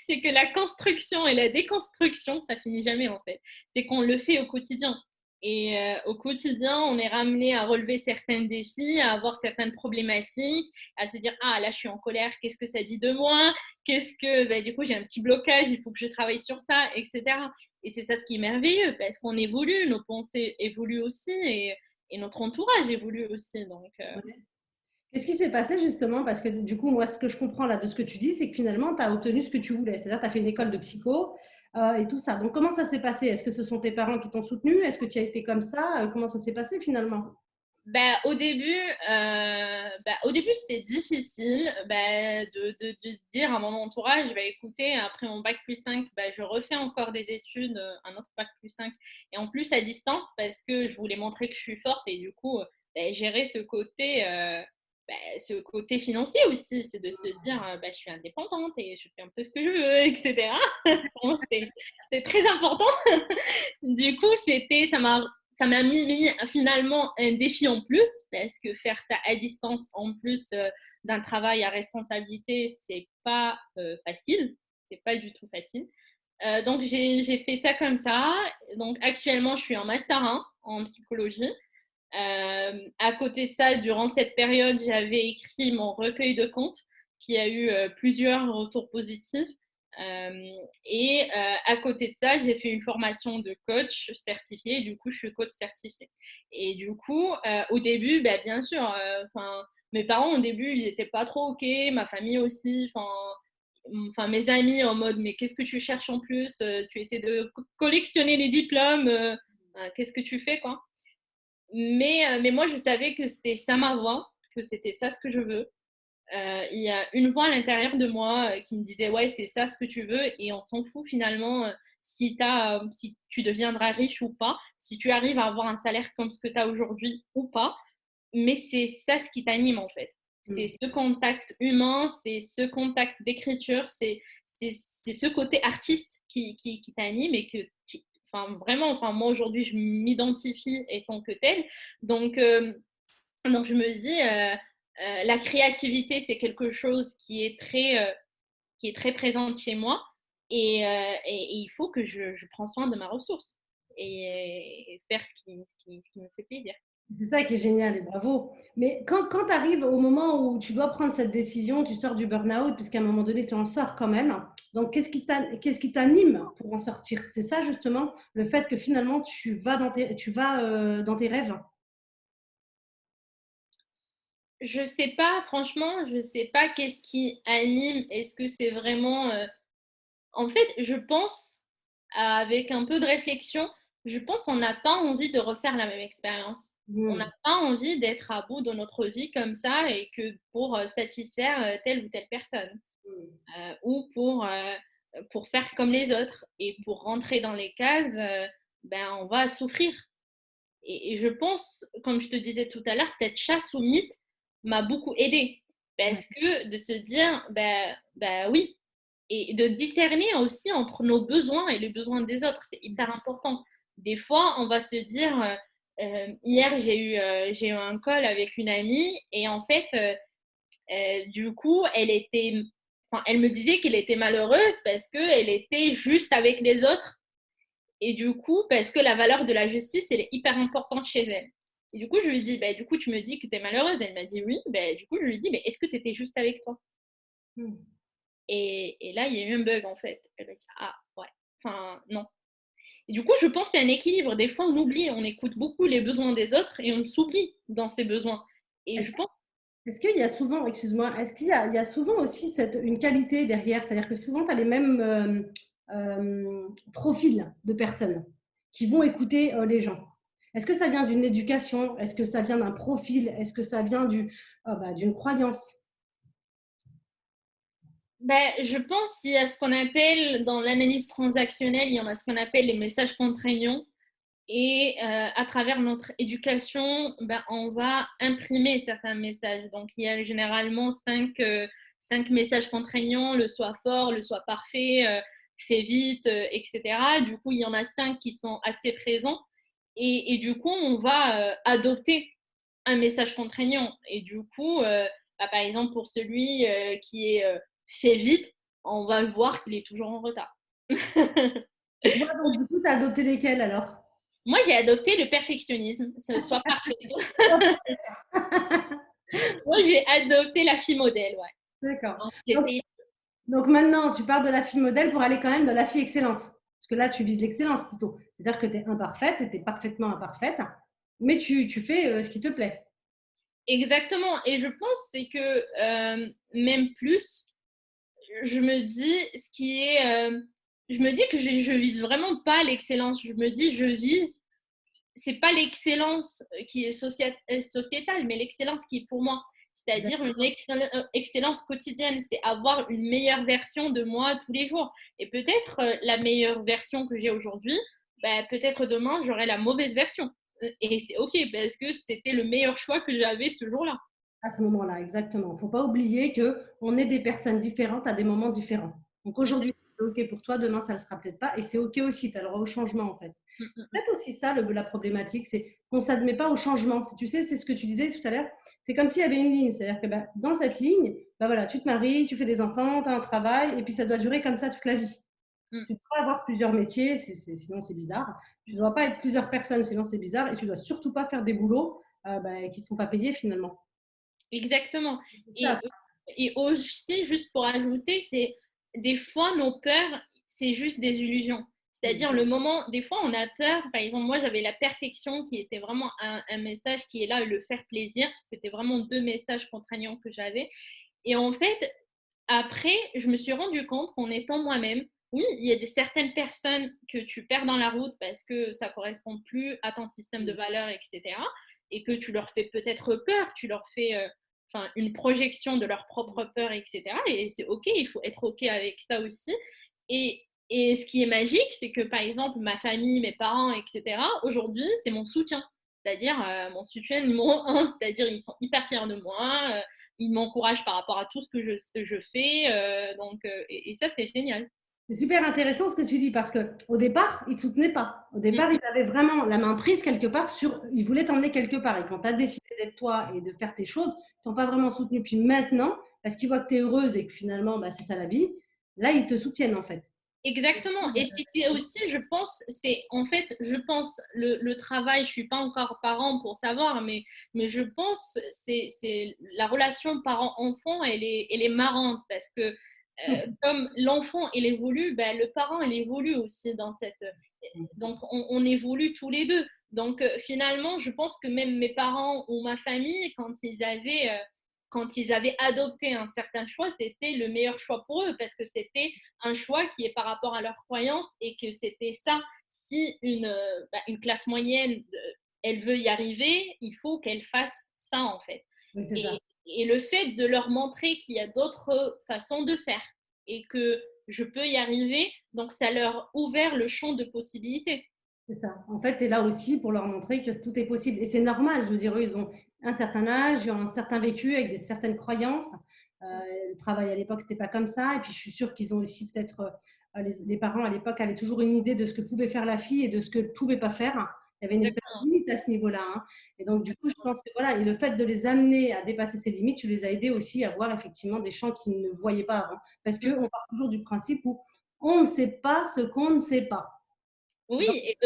C'est que la construction et la déconstruction, ça finit jamais en fait. C'est qu'on le fait au quotidien. Et au quotidien, on est ramené à relever certains défis, à avoir certaines problématiques, à se dire ah là je suis en colère, qu'est-ce que ça dit de moi, qu'est-ce que du coup j'ai un petit blocage, il faut que je travaille sur ça, etc. Et c'est ça ce qui est merveilleux parce qu'on évolue, nos pensées évoluent aussi et notre entourage évolue aussi. Donc Ouais. Qu'est-ce qui s'est passé justement? Parce que du coup, moi, ce que je comprends là de ce que tu dis, c'est que finalement, tu as obtenu ce que tu voulais. C'est-à-dire, tu as fait une école de psycho et tout ça. Donc, comment ça s'est passé? Est-ce que ce sont tes parents qui t'ont soutenu? Est-ce que tu as été comme ça? Comment ça s'est passé finalement? Au début, c'était difficile de dire à mon entourage, écoutez, après mon bac plus 5, je refais encore des études, un autre bac plus 5, et en plus à distance parce que je voulais montrer que je suis forte et du coup, gérer ce côté financier aussi, c'est de se dire, je suis indépendante et je fais un peu ce que je veux, etc. Pour moi, c'était très important. Du coup, ça m'a mis finalement un défi en plus, parce que faire ça à distance en plus d'un travail à responsabilité, c'est pas facile. C'est pas du tout facile. Donc, j'ai fait ça comme ça. Donc, actuellement, je suis en Master 1 en psychologie. À côté de ça, durant cette période, j'avais écrit mon recueil de contes qui a eu plusieurs retours positifs. À côté de ça, j'ai fait une formation de coach certifié. Du coup, je suis coach certifié. Et du coup, au début, bien sûr, mes parents, au début, ils n'étaient pas trop OK. Ma famille aussi. Mes amis en mode, mais qu'est-ce que tu cherches en plus? Tu essaies de collectionner les diplômes. Qu'est-ce que tu fais, quoi? Mais moi, je savais que c'était ça ma voie, que c'était ça ce que je veux. Il y a une voix à l'intérieur de moi qui me disait ouais, c'est ça ce que tu veux, et on s'en fout finalement si tu deviendras riche ou pas, si tu arrives à avoir un salaire comme ce que tu as aujourd'hui ou pas, mais c'est ça ce qui t'anime en fait. C'est ce contact humain, c'est ce contact d'écriture, c'est ce côté artiste qui t'anime et que vraiment, moi aujourd'hui je m'identifie étant que telle. Donc je me dis la créativité, c'est quelque chose qui est très présente chez moi, et il faut que je prends soin de ma ressource et faire ce qui me fait plaisir. C'est ça qui est génial et bravo. Mais quand tu arrives au moment où tu dois prendre cette décision, tu sors du burn-out, puisqu'à un moment donné, tu en sors quand même. Donc, qu'est-ce qui t'anime pour en sortir? C'est ça justement, le fait que finalement, dans tes rêves. Je sais pas, franchement, je sais pas qu'est-ce qui anime. Est-ce que c'est vraiment en fait, je pense, avec un peu de réflexion, je pense qu'on n'a pas envie de refaire la même expérience. On n'a Mmh. pas envie d'être à bout de notre vie comme ça et que pour satisfaire telle ou telle personne ou pour faire comme les autres et pour rentrer dans les cases, on va souffrir. Et je pense, comme je te disais tout à l'heure, cette chasse au mythe m'a beaucoup aidée. Ouais. Parce que de se dire, oui, et de discerner aussi entre nos besoins et les besoins des autres, c'est hyper important. Des fois, on va se dire, hier j'ai eu un call avec une amie et en fait, du coup, elle me disait qu'elle était malheureuse parce qu'elle était juste avec les autres et du coup, parce que la valeur de la justice, elle est hyper importante chez elle. Et du coup, je lui dis, du coup, tu me dis que tu es malheureuse. Elle m'a dit oui. Du coup, je lui dis, mais est-ce que tu étais juste avec toi? Mmh. Et là, il y a eu un bug en fait. Elle m'a dit, ah ouais, non. Et du coup, je pense que c'est un équilibre. Des fois, on oublie, on écoute beaucoup les besoins des autres et on s'oublie dans ses besoins. Et Est-ce je pense, est-ce qu'il y a souvent, excuse-moi, il y a souvent aussi une qualité derrière? C'est-à-dire que souvent, tu as les mêmes profils de personnes qui vont écouter les gens. Est-ce que ça vient d'une éducation? Est-ce que ça vient d'un profil? Est-ce que ça vient d'une croyance? je pense qu'il y a ce qu'on appelle, dans l'analyse transactionnelle, il y en a ce qu'on appelle les messages contraignants. Et à travers notre éducation, on va imprimer certains messages. Donc, il y a généralement cinq messages contraignants, le soit fort, le soit parfait, fais vite, etc. Du coup, il y en a 5 qui sont assez présents. Et du coup, on va adopter un message contraignant. Et du coup, Bah, par exemple, pour celui qui est fait vite, on va le voir qu'il est toujours en retard. Et toi, donc, du coup, tu as adopté lesquels alors? Moi, j'ai adopté le perfectionnisme, ce soit parfait. Moi, j'ai adopté la fille modèle, ouais. D'accord. Donc, Donc, j'essaie. donc maintenant, tu pars de la fille modèle pour aller quand même dans la fille excellente. Parce que là, tu vises l'excellence plutôt. C'est-à-dire que tu es imparfaite, tu es parfaitement imparfaite, mais tu fais ce qui te plaît. Exactement. Et je pense c'est que même plus, je me dis ce qui est, je me dis que je vise vraiment pas l'excellence. Je me dis je vise, c'est pas l'excellence qui est sociétale, mais l'excellence qui est pour moi. C'est-à-dire une excellence quotidienne, c'est avoir une meilleure version de moi tous les jours. Et peut-être la meilleure version que j'ai aujourd'hui, bah, peut-être demain j'aurai la mauvaise version. Et c'est OK parce que c'était le meilleur choix que j'avais ce jour-là. À ce moment-là, exactement. Il ne faut pas oublier qu'on est des personnes différentes à des moments différents. Donc aujourd'hui, c'est OK pour toi, demain, ça ne le sera peut-être pas. Et c'est OK aussi, tu as le droit au changement en fait. Peut-être aussi ça, la problématique, c'est qu'on ne s'admet pas au changement. Si tu sais, c'est ce que tu disais tout à l'heure, c'est comme s'il y avait une ligne. C'est-à-dire que bah, dans cette ligne, bah, voilà, tu te maries, tu fais des enfants, tu as un travail, et puis ça doit durer comme ça toute la vie. Tu dois avoir plusieurs métiers, sinon c'est bizarre. Tu ne dois pas être plusieurs personnes, sinon c'est bizarre. Et tu ne dois surtout pas faire des boulots bah, qui ne sont pas payés finalement. Exactement. Ça, Et aussi, juste pour ajouter, c'est des fois nos peurs, c'est juste des illusions. C'est-à-dire le moment, des fois on a peur, par exemple moi j'avais la perfection qui était vraiment un message qui est là, le faire plaisir, c'était vraiment deux messages contraignants que j'avais. Et en fait, après, je me suis rendu compte qu'en étant moi-même, oui, il y a certaines personnes que tu perds dans la route parce que ça ne correspond plus à ton système de valeurs, etc. Et que tu leur fais peut-être peur, tu leur fais une projection de leur propre peur, etc. Et c'est OK, il faut être OK avec ça aussi. Et ce qui est magique, c'est que par exemple, ma famille, mes parents, etc., aujourd'hui, c'est mon soutien. C'est-à-dire mon soutien numéro un, c'est-à-dire ils sont hyper fiers de moi, ils m'encouragent par rapport à tout ce que je fais. Et ça, c'est génial. c'est super intéressant ce que tu dis parce qu'au départ, ils ne te soutenaient pas. Au départ, Mm. ils avaient vraiment la main prise quelque part ils voulaient t'emmener quelque part. Et quand tu as décidé d'être toi et de faire tes choses, ils t'ont pas vraiment soutenu. Puis maintenant, parce qu'ils voient que tu es heureuse et que finalement, bah, c'est ça la vie, là, ils te soutiennent en fait. Exactement. Et c'était aussi, je pense, c'est en fait, je pense, le travail, je suis pas encore parent pour savoir, mais je pense, c'est la relation parent-enfant, elle est marrante parce que comme l'enfant, il évolue, ben, le parent, il évolue aussi dans cette. Donc, on évolue tous les deux. Donc, finalement, je pense que même mes parents ou ma famille, quand ils avaient adopté un certain choix, c'était le meilleur choix pour eux parce que c'était un choix qui est par rapport à leurs croyances et que c'était ça. Si une classe moyenne, elle veut y arriver, il faut qu'elle fasse ça en fait. Oui, c'est ça. Et le fait de leur montrer qu'il y a d'autres façons de faire et que je peux y arriver, donc ça leur ouvert le champ de possibilités. C'est ça. En fait, tu es là aussi pour leur montrer que tout est possible. Et c'est normal. Je veux dire, eux, ils ont un certain âge, ils ont un certain vécu avec certaines croyances. Le travail à l'époque, c'était pas comme ça. Et puis, je suis sûre qu'ils ont aussi peut-être, les parents à l'époque avaient toujours une idée de ce que pouvait faire la fille et de ce que ne pouvait pas faire. Il y avait une espèce de Exactement. limite à ce niveau-là, hein. Et donc, du coup, je pense que voilà, et le fait de les amener à dépasser ces limites, tu les as aidés aussi à voir effectivement des champs qu'ils ne voyaient pas avant. Parce qu'on part toujours du principe où on ne sait pas ce qu'on ne sait pas. Oui, et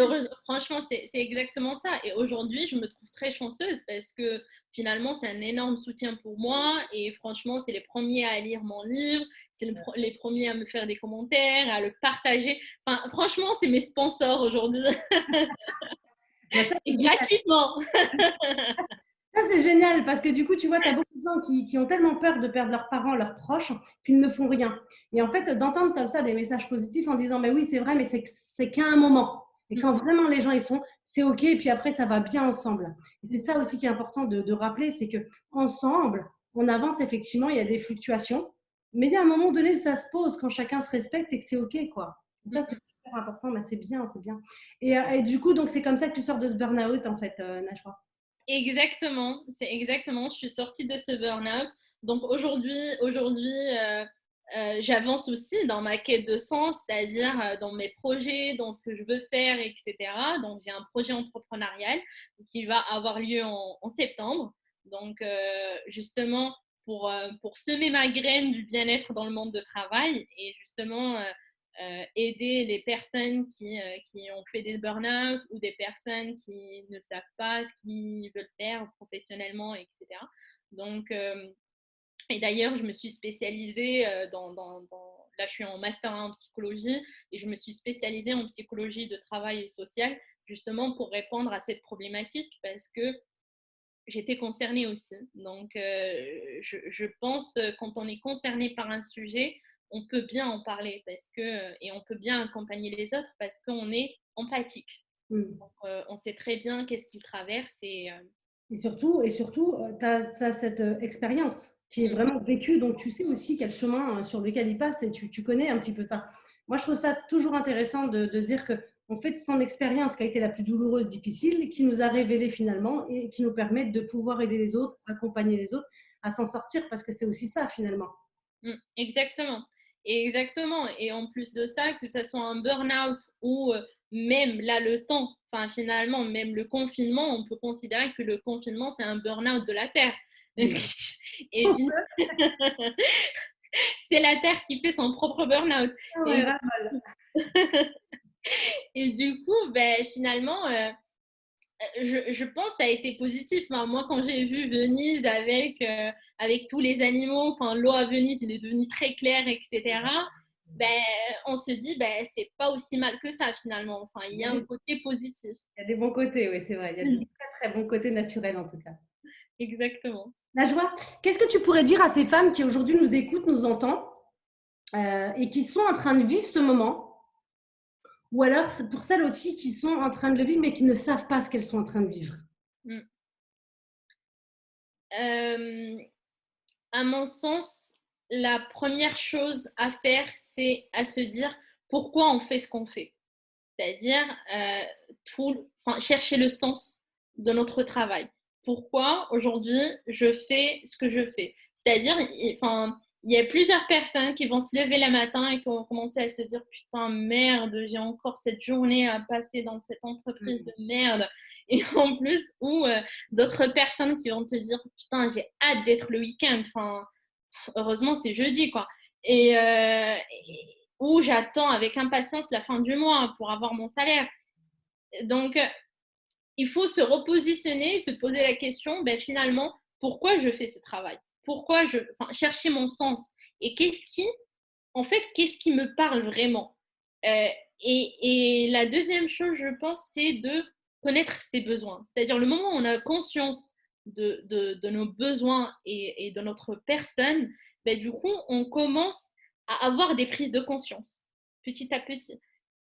franchement, c'est exactement ça. Et aujourd'hui, je me trouve très chanceuse parce que finalement, c'est un énorme soutien pour moi. Et franchement, c'est les premiers à lire mon livre, c'est les premiers à me faire des commentaires, à le partager. Enfin, franchement, c'est mes sponsors aujourd'hui. Bah, ça, Et gratuitement. c'est génial parce que du coup, tu vois, tu as beaucoup de gens qui ont tellement peur de perdre leurs parents, leurs proches, qu'ils ne font rien. Et en fait, d'entendre comme ça des messages positifs en disant, mais oui, c'est vrai, mais c'est qu'à un moment. Et quand vraiment les gens y sont, c'est OK, et puis après, ça va bien ensemble. Et c'est ça aussi qui est important de rappeler, c'est que ensemble, on avance effectivement, il y a des fluctuations, mais il y a un moment donné, ça se pose quand chacun se respecte et que c'est OK, quoi. Et ça, c'est super important, mais c'est bien, c'est bien. Et du coup, donc c'est comme ça que tu sors de ce burn-out, en fait, Najwa. Exactement, c'est exactement. Je suis sortie de ce burn-out. Donc aujourd'hui, j'avance aussi dans ma quête de sens, c'est-à-dire dans mes projets, dans ce que je veux faire, etc. Donc j'ai un projet entrepreneurial qui va avoir lieu en septembre. Donc justement, pour semer ma graine du bien-être dans le monde de travail et justement aider les personnes qui ont fait des burn-out ou des personnes qui ne savent pas ce qu'ils veulent faire professionnellement, etc. Donc, et d'ailleurs, je me suis spécialisée là, je suis en master 1 en psychologie et je me suis spécialisée en psychologie de travail et social justement pour répondre à cette problématique parce que j'étais concernée aussi. Donc, je pense quand on est concerné par un sujet, on peut bien en parler et on peut bien accompagner les autres parce qu'on est empathique. Mm. Donc, on sait très bien qu'est-ce qu'ils traversent Et surtout tu as cette expérience qui est vraiment vécue, donc tu sais aussi quel chemin sur lequel il passe et tu connais un petit peu ça. Moi, je trouve ça toujours intéressant de dire que en fait, son expérience qui a été la plus douloureuse, difficile, qui nous a révélé finalement et qui nous permet de pouvoir aider les autres, accompagner les autres à s'en sortir parce que c'est aussi ça finalement. Exactement. Exactement. Et en plus de ça, que ce soit un burn-out ou même là le temps, enfin finalement, même le confinement, on peut considérer que le confinement, c'est un burn-out de la Terre. Et c'est la Terre qui fait son propre burn-out. Ouais, Et, et du coup, ben, finalement, je pense que ça a été positif. Enfin, moi, quand j'ai vu Venise avec tous les animaux, enfin, l'eau à Venise, il est devenu très clair, etc. Ben, on se dit, ben, c'est pas aussi mal que ça finalement. Enfin, il y a un côté positif. il y a des bons côtés, oui, c'est vrai. Il y a des très, très bons côtés naturels en tout cas. Exactement. Najwa, qu'est-ce que tu pourrais dire à ces femmes qui aujourd'hui nous écoutent, nous entendent et qui sont en train de vivre ce moment? Ou alors pour celles aussi qui sont en train de le vivre mais qui ne savent pas ce qu'elles sont en train de vivre? À mon sens, la première chose à faire, c'est à se dire pourquoi on fait ce qu'on fait. C'est-à-dire chercher le sens de notre travail. Pourquoi aujourd'hui je fais ce que je fais. C'est-à-dire, il y a plusieurs personnes qui vont se lever le matin et qui vont commencer à se dire putain merde, j'ai encore cette journée à passer dans cette entreprise de merde. Et en plus, ou d'autres personnes qui vont te dire putain j'ai hâte d'être le week-end. Enfin, heureusement c'est jeudi quoi. Où j'attends avec impatience la fin du mois pour avoir mon salaire. Donc, il faut se repositionner, se poser la question, ben, finalement, pourquoi je fais ce travail? Chercher mon sens. Et qu'est-ce qui me parle vraiment? Et la deuxième chose, je pense, c'est de connaître ses besoins. C'est-à-dire le moment où on a conscience de nos besoins et de notre personne, ben, du coup, on commence à avoir des prises de conscience petit à petit.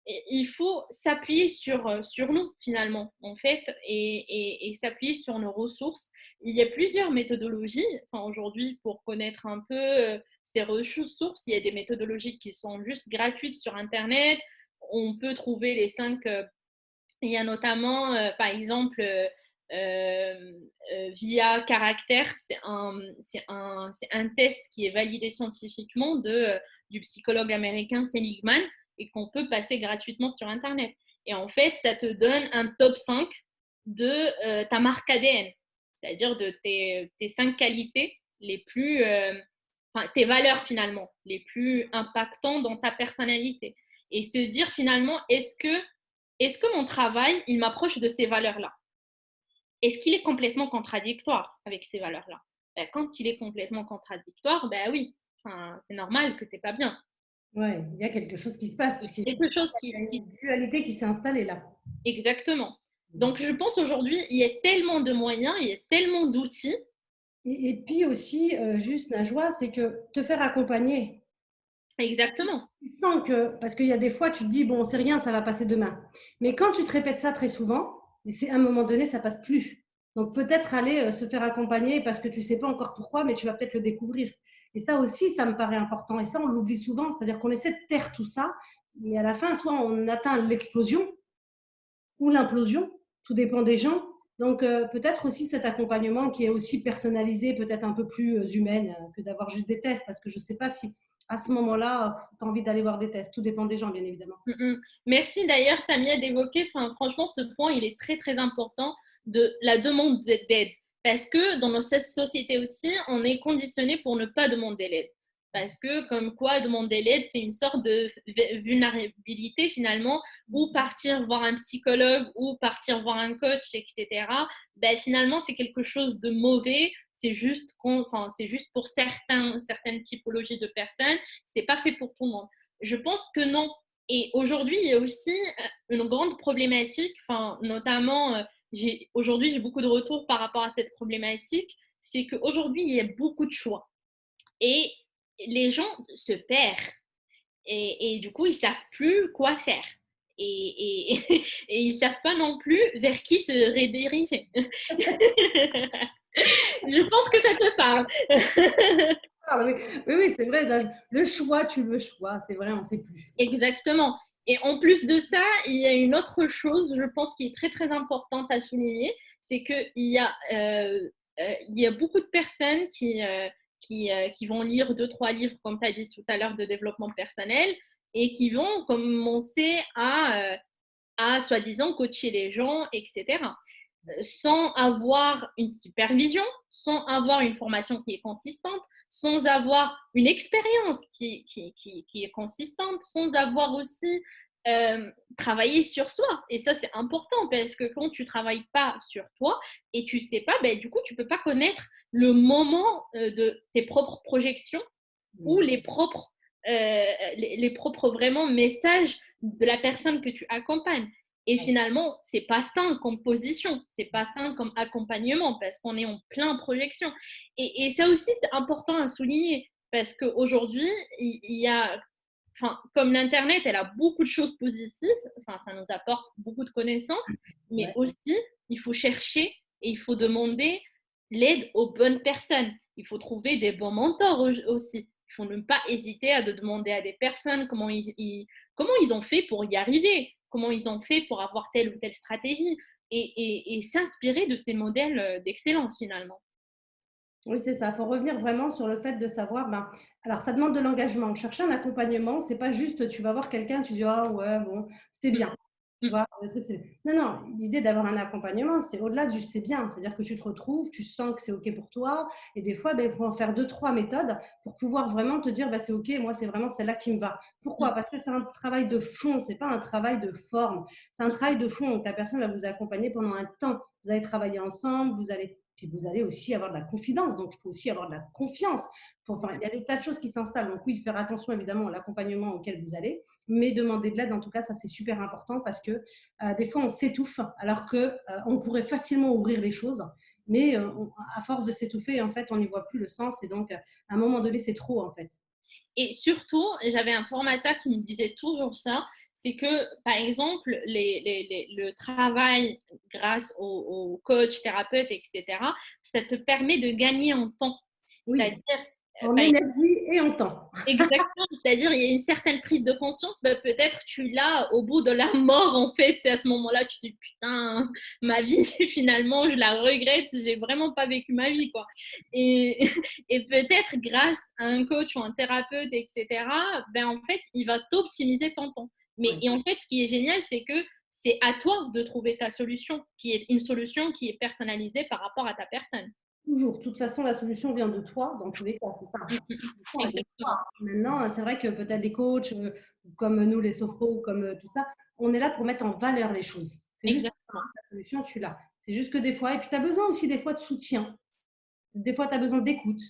Et il faut s'appuyer sur nous finalement en fait et s'appuyer sur nos ressources. Il y a plusieurs méthodologies aujourd'hui pour connaître un peu ces ressources. Il y a des méthodologies qui sont juste gratuites sur internet. On peut trouver les 5 il y a notamment par exemple via caractère, c'est un test qui est validé scientifiquement du psychologue américain Seligman et qu'on peut passer gratuitement sur Internet. Et en fait, ça te donne un top 5 de ta marque ADN, c'est-à-dire de tes 5 qualités les plus, tes valeurs finalement, les plus impactantes dans ta personnalité. Et se dire finalement, est-ce que mon travail, il m'approche de ces valeurs-là? Est-ce qu'il est complètement contradictoire avec ces valeurs-là? Ben, quand il est complètement contradictoire, ben oui, c'est normal que tu n'es pas bien. Oui, il y a quelque chose qui se passe, puisqu'il y a une dualité qui s'est installée là. Exactement. Donc, je pense aujourd'hui, il y a tellement de moyens, il y a tellement d'outils. Et puis aussi, juste Najwa, c'est que te faire accompagner. Exactement. Tu sens que, parce qu'il y a des fois, tu te dis, bon, c'est rien, ça va passer demain. Mais quand tu te répètes ça très souvent, c'est à un moment donné, ça passe plus. Donc peut-être aller se faire accompagner parce que tu sais pas encore pourquoi, mais tu vas peut-être le découvrir. Et ça aussi, ça me paraît important. Et ça, on l'oublie souvent. C'est-à-dire qu'on essaie de taire tout ça, mais à la fin, soit on atteint l'explosion ou l'implosion, tout dépend des gens. Donc peut-être aussi cet accompagnement qui est aussi personnalisé, peut-être un peu plus humaine que d'avoir juste des tests, parce que je ne sais pas si à ce moment-là, tu as envie d'aller voir des tests. Tout dépend des gens, bien évidemment. Merci d'ailleurs, Samia, d'évoquer, franchement, ce point, il est très, très important de la demande d'aide. Parce que dans nos sociétés aussi, on est conditionné pour ne pas demander l'aide. Parce que comme quoi demander l'aide, c'est une sorte de vulnérabilité finalement, ou partir voir un psychologue, ou partir voir un coach, etc. Ben, finalement, c'est quelque chose de mauvais. C'est juste, c'est juste pour certaines typologies de personnes. C'est pas fait pour tout le monde. Je pense que non. Et aujourd'hui, il y a aussi une grande problématique, notamment aujourd'hui, j'ai beaucoup de retours par rapport à cette problématique. C'est qu'aujourd'hui, il y a beaucoup de choix. Et les gens se perdent. Et du coup, ils ne savent plus quoi faire. Et ils ne savent pas non plus vers qui se rediriger. Je pense que ça te parle. Ah, oui, oui, oui, c'est vrai. Le choix, tu le choix. C'est vrai, on ne sait plus. Exactement. Et en plus de ça, il y a une autre chose, je pense, qui est très, très importante à souligner, c'est qu'il y a beaucoup de personnes qui vont lire 2, 3 livres, comme tu as dit tout à l'heure, de développement personnel, et qui vont commencer à soi-disant, coacher les gens, etc. Sans avoir une supervision, sans avoir une formation qui est consistante, sans avoir une expérience qui est consistante, sans avoir aussi travaillé sur soi. Et ça, c'est important parce que quand tu ne travailles pas sur toi et tu ne sais pas, ben, du coup, tu ne peux pas connaître le moment de tes propres projections ou les propres vraiment messages de la personne que tu accompagnes. Et finalement, c'est pas sain comme position, c'est pas sain comme accompagnement parce qu'on est en plein projection. Et ça aussi, c'est important à souligner parce qu'aujourd'hui, il y a, comme l'Internet, elle a beaucoup de choses positives, ça nous apporte beaucoup de connaissances, mais Ouais. aussi, il faut chercher et il faut demander l'aide aux bonnes personnes. Il faut trouver des bons mentors aussi. Il faut ne pas hésiter à demander à des personnes comment ils ont fait pour y arriver, comment ils ont fait pour avoir telle ou telle stratégie et s'inspirer de ces modèles d'excellence finalement. Oui, c'est ça. Il faut revenir vraiment sur le fait de savoir, alors ça demande de l'engagement. Chercher un accompagnement, c'est pas juste tu vas voir quelqu'un, tu dis ah ouais, bon, c'était bien. Tu Mm. vois, le truc, non, non, l'idée d'avoir un accompagnement, c'est au-delà du c'est bien. C'est-à-dire que tu te retrouves, tu sens que c'est OK pour toi. Et des fois, il faut en faire 2, 3 méthodes pour pouvoir vraiment te dire c'est OK, moi, c'est vraiment celle-là qui me va. Pourquoi? Parce que c'est un travail de fond, c'est pas un travail de forme. C'est un travail de fond. Donc, la personne va vous accompagner pendant un temps. Vous allez travailler ensemble, puis vous allez aussi avoir de la confidence, donc il faut aussi avoir de la confiance. Il y a des tas de choses qui s'installent. Donc oui, faire attention évidemment à l'accompagnement auquel vous allez, mais demander de l'aide, en tout cas, ça c'est super important parce que des fois on s'étouffe alors qu'on pourrait facilement ouvrir les choses, mais à force de s'étouffer, en fait, on n'y voit plus le sens et donc à un moment donné, c'est trop en fait. Et surtout, j'avais un formateur qui me disait toujours ça, c'est que, par exemple, le travail grâce aux coachs, thérapeutes, etc., ça te permet de gagner en temps. Oui, C'est-à-dire, en par énergie et en temps. exactement. C'est-à-dire, il y a une certaine prise de conscience. Peut-être tu l'as au bout de la mort, en fait. C'est à ce moment-là que tu te dis, putain, ma vie, finalement, je la regrette. J'ai vraiment pas vécu ma vie, quoi. Et, et peut-être grâce à un coach ou un thérapeute, etc., en fait, il va t'optimiser ton temps. Oui. Et en fait, ce qui est génial, c'est que c'est à toi de trouver ta solution, qui est une solution qui est personnalisée par rapport à ta personne. Toujours. De toute façon, la solution vient de toi, dans tous les cas, c'est ça. Exactement. Maintenant, c'est vrai que peut-être les coachs, comme nous, les sophros, comme tout ça, on est là pour mettre en valeur les choses. C'est juste ça, Exactement. la solution, tu l'as. C'est juste que des fois, et puis tu as besoin aussi des fois de soutien. Des fois, tu as besoin d'écoute,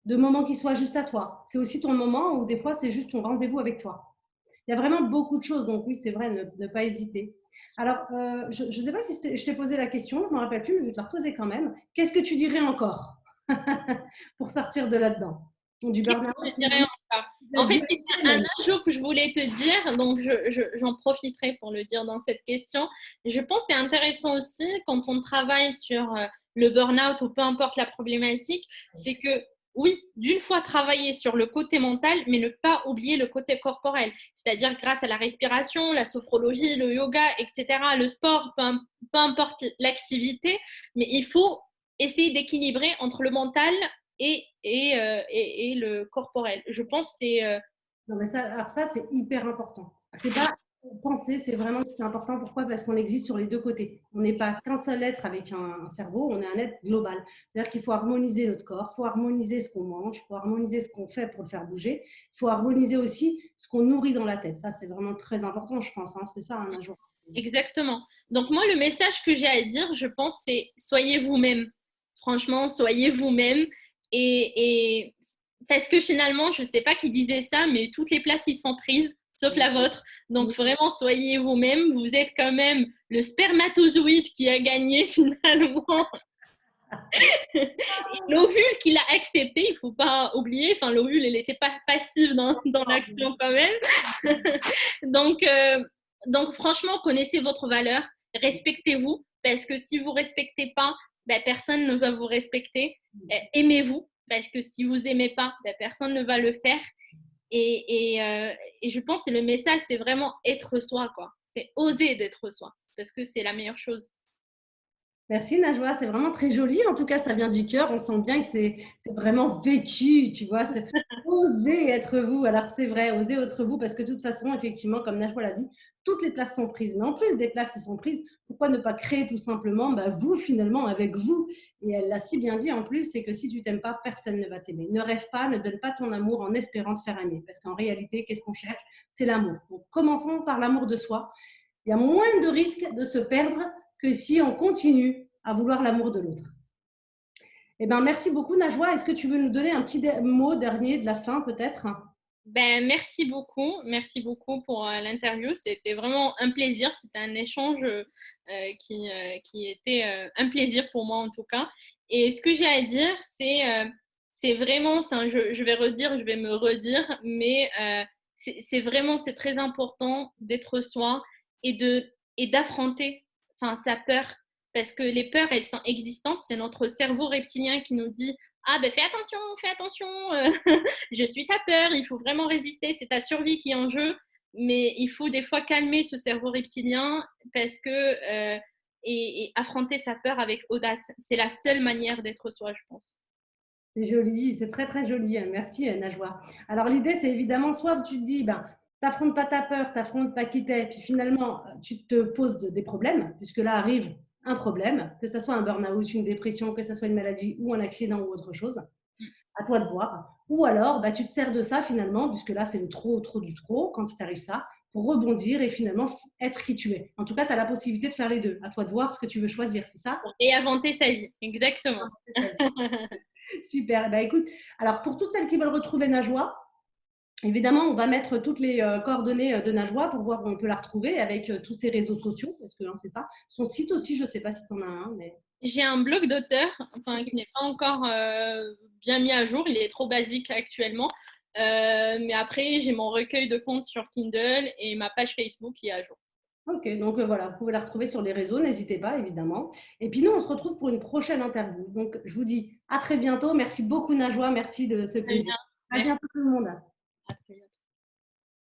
de moments qui soient juste à toi. C'est aussi ton moment où des fois, c'est juste ton rendez-vous avec toi. Il y a vraiment beaucoup de choses, donc oui, c'est vrai, ne pas hésiter. Alors, je ne sais pas si je t'ai posé la question, je ne me rappelle plus, mais je vais te la reposer quand même. Qu'est-ce que tu dirais encore pour sortir de là-dedans? Du Qu'est-ce burn-out, que je dirais finalement, encore? tu l'as En dit fait, à c'était un toi-même. ajout que je voulais te dire, donc j'en profiterai pour le dire dans cette question. Je pense que c'est intéressant aussi quand on travaille sur le burn-out ou peu importe la problématique, c'est que oui, d'une fois travailler sur le côté mental, mais ne pas oublier le côté corporel, c'est-à-dire grâce à la respiration, la sophrologie, le yoga, etc., le sport, peu importe l'activité, mais il faut essayer d'équilibrer entre le mental et le corporel. Je pense que c'est Non, mais ça, alors ça, c'est hyper important. C'est pas penser, c'est important. Pourquoi? Parce qu'on existe sur les deux côtés. On n'est pas qu'un seul être avec un cerveau, on est un être global. C'est-à-dire qu'il faut harmoniser notre corps, il faut harmoniser ce qu'on mange, il faut harmoniser ce qu'on fait pour le faire bouger, il faut harmoniser aussi ce qu'on nourrit dans la tête. Ça, c'est vraiment très important, je pense. Hein. C'est ça, un jour. Exactement. Donc moi, le message que j'ai à dire, je pense, c'est soyez vous-même. Franchement, soyez vous-même. Et parce que finalement, je ne sais pas qui disait ça, mais toutes les places, ils sont prises, sauf la vôtre. Donc vraiment, soyez vous-même. Vous êtes quand même le spermatozoïde qui a gagné finalement. L'ovule qu'il a accepté, il ne faut pas oublier. Enfin, l'ovule, elle n'était pas passive dans l'action quand même. donc, donc, franchement, connaissez votre valeur, respectez-vous, parce que si vous ne respectez pas, ben, personne ne va vous respecter. Aimez-vous, parce que si vous n'aimez pas, ben, personne ne va le faire. Et je pense que le message, c'est vraiment être soi, quoi. C'est oser d'être soi, parce que c'est la meilleure chose. Merci Najwa, c'est vraiment très joli. En tout cas, ça vient du cœur. On sent bien que c'est vraiment vécu, tu vois. C'est oser être vous. Alors c'est vrai, oser être vous, parce que de toute façon, effectivement, comme Najwa l'a dit, toutes les places sont prises. Mais en plus des places qui sont prises, pourquoi ne pas créer tout simplement vous finalement avec vous? Et elle l'a si bien dit en plus, c'est que si tu t'aimes pas, personne ne va t'aimer. Ne rêve pas, ne donne pas ton amour en espérant te faire aimer, parce qu'en réalité, qu'est-ce qu'on cherche? C'est l'amour. Donc commençons par l'amour de soi. Il y a moins de risques de se perdre que si on continue à vouloir l'amour de l'autre. Eh ben, merci beaucoup, Najwa. Est-ce que tu veux nous donner un petit mot dernier de la fin, peut-être? Ben, merci beaucoup pour l'interview. C'était vraiment un plaisir. C'était un échange qui était un plaisir pour moi en tout cas. Et ce que j'ai à dire, c'est vraiment, je vais redire, je vais me redire, mais c'est vraiment, c'est très important d'être soi et d'affronter enfin, sa peur. Parce que les peurs, elles sont existantes. C'est notre cerveau reptilien qui nous dit ah ben fais attention, je suis ta peur, il faut vraiment résister, c'est ta survie qui est en jeu, mais il faut des fois calmer ce cerveau reptilien parce que et affronter sa peur avec audace, c'est la seule manière d'être soi, je pense. C'est joli, c'est très très joli. Merci, Najwa. Alors l'idée, c'est évidemment, soit tu te dis, t'affrontes pas ta peur, t'affrontes pas qui t'es, puis finalement, tu te poses des problèmes, puisque là arrive un problème, que ce soit un burn-out, une dépression, que ce soit une maladie ou un accident ou autre chose. À toi de voir. Ou alors, tu te sers de ça finalement, puisque là, c'est le trop, trop du trop, quand il t'arrive ça, pour rebondir et finalement être qui tu es. En tout cas, tu as la possibilité de faire les deux. À toi de voir ce que tu veux choisir, c'est ça? Pour réinventer sa vie, exactement. Super. Écoute, alors pour toutes celles qui veulent retrouver Najwa, évidemment, on va mettre toutes les coordonnées de Najwa pour voir où on peut la retrouver avec tous ses réseaux sociaux, parce que c'est ça. Son site aussi, je ne sais pas si tu en as un, mais... J'ai un blog d'auteur enfin, qui n'est pas encore bien mis à jour, il est trop basique actuellement. Mais après, j'ai mon recueil de contes sur Kindle et ma page Facebook qui est à jour. Ok, donc voilà, vous pouvez la retrouver sur les réseaux, n'hésitez pas, évidemment. Et puis nous, on se retrouve pour une prochaine interview. Donc, je vous dis à très bientôt. Merci beaucoup, Najwa. Merci de ce plaisir. À Merci. bientôt, tout le monde.